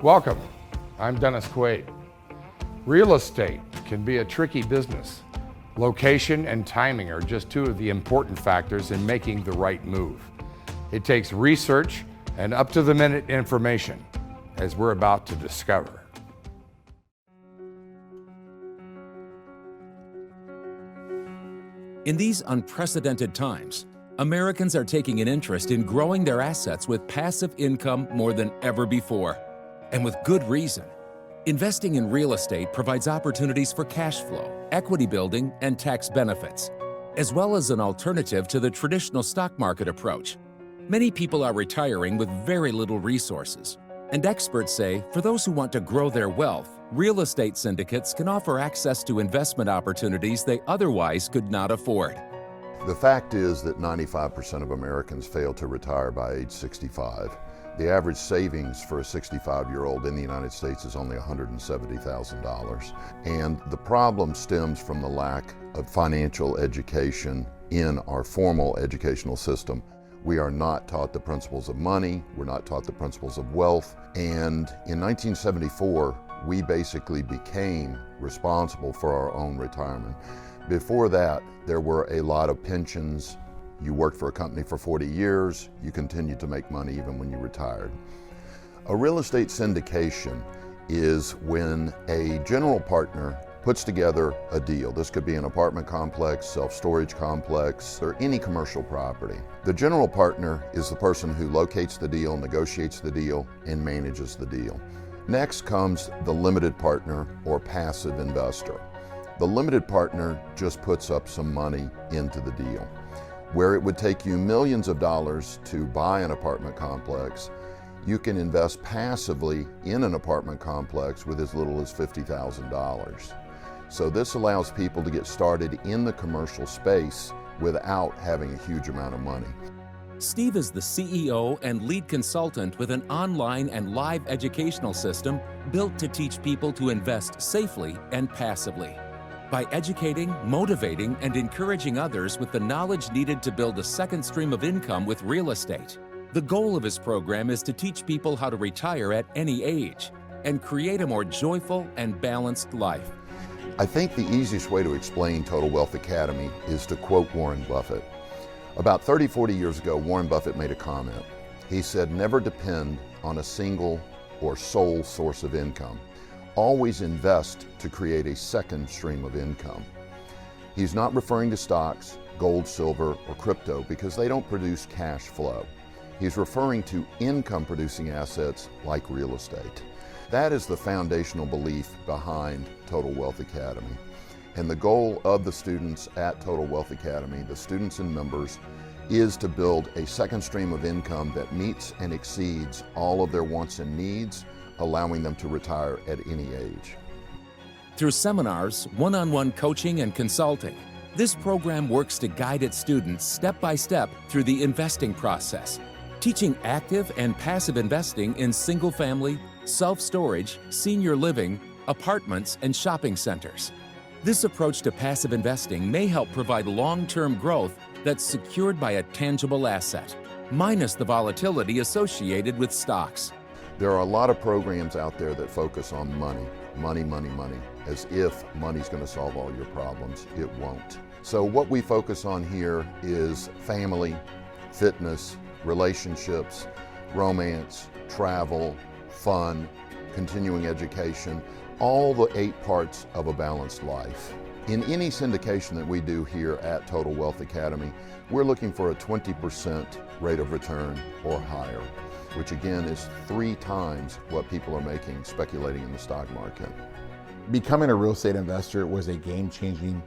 Welcome, I'm Dennis Quaid. Real estate can be a tricky business. Location and timing are just two of the important factors in making the right move. It takes research and up-to-the-minute information, as we're about to discover. In these unprecedented times, Americans are taking an interest in growing their assets with passive income more than ever before, and with good reason. Investing in real estate provides opportunities for cash flow, equity building, and tax benefits, as well as an alternative to the traditional stock market approach. Many people are retiring with very little resources, and experts say for those who want to grow their wealth, real estate syndicates can offer access to investment opportunities they otherwise could not afford. The fact is that 95% of Americans fail to retire by age 65. The average savings for a 65-year-old in the United States is only $170,000. And the problem stems from the lack of financial education in our formal educational system. We are not taught the principles of money, we're not taught the principles of wealth, and in 1974, we basically became responsible for our own retirement. Before that, there were a lot of pensions. You worked for a company for 40 years, you continued to make money even when you retired. A real estate syndication is when a general partner puts together a deal. This could be an apartment complex, self-storage complex, or any commercial property. The general partner is the person who locates the deal, negotiates the deal, and manages the deal. Next comes the limited partner or passive investor. The limited partner just puts up some money into the deal. Where it would take you millions of dollars to buy an apartment complex, you can invest passively in an apartment complex with as little as $50,000. So this allows people to get started in the commercial space without having a huge amount of money. Steve is the CEO and lead consultant with an online and live educational system built to teach people to invest safely and passively. By educating, motivating, and encouraging others with the knowledge needed to build a second stream of income with real estate. The goal of his program is to teach people how to retire at any age and create a more joyful and balanced life. I think the easiest way to explain Total Wealth Academy is to quote Warren Buffett. About 30-40 years ago, Warren Buffett made a comment. He said, "Never depend on a single or sole source of income. Always invest to create a second stream of income." He's not referring to stocks, gold, silver, or crypto because they don't produce cash flow. He's referring to income-producing assets like real estate. That is the foundational belief behind Total Wealth Academy. And the goal of the students at Total Wealth Academy, the students and members, is to build a second stream of income that meets and exceeds all of their wants and needs, allowing them to retire at any age. Through seminars, one-on-one coaching, and consulting, this program works to guide its students step by step through the investing process, teaching active and passive investing in single-family, self-storage, senior living, apartments, and shopping centers. This approach to passive investing may help provide long-term growth that's secured by a tangible asset, minus the volatility associated with stocks. There are a lot of programs out there that focus on money, money, money, money, as if money's going to solve all your problems. It won't. So what we focus on here is family, fitness, relationships, romance, travel, fun, continuing education, all the 8 parts of a balanced life. In any syndication that we do here at Total Wealth Academy, we're looking for a 20% rate of return or higher, which again is 3 times what people are making speculating in the stock market. Becoming a real estate investor was a game-changing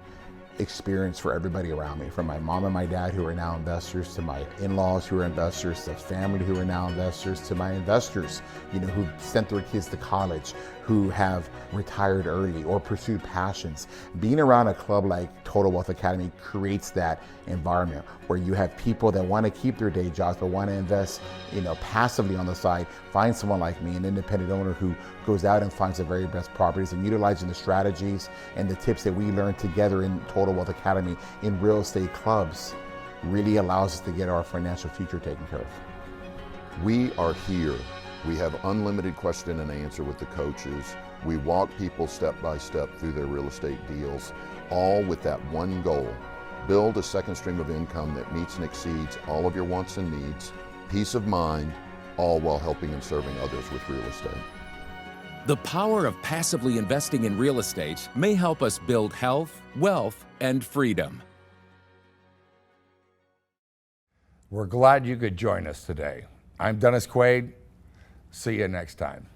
experience for everybody around me, from my mom and my dad who are now investors, to my in-laws who are investors, to family who are now investors, to my investors, who sent their kids to college, who have retired early or pursued passions. Being around a club like Total Wealth Academy creates that environment where you have people that want to keep their day jobs but want to invest, passively on the side. Find someone like me, an independent owner who goes out and finds the very best properties, and utilizing the strategies and the tips that we learn together in Total Wealth Academy in real estate clubs really allows us to get our financial future taken care of. We are here We have unlimited question and answer with the coaches. We walk people step by step through their real estate deals, all with that one goal: build a second stream of income that meets and exceeds all of your wants and needs, peace of mind, all while helping and serving others with real estate. The power of passively investing in real estate may help us build health, wealth, and freedom. We're glad you could join us today. I'm Dennis Quaid. See you next time.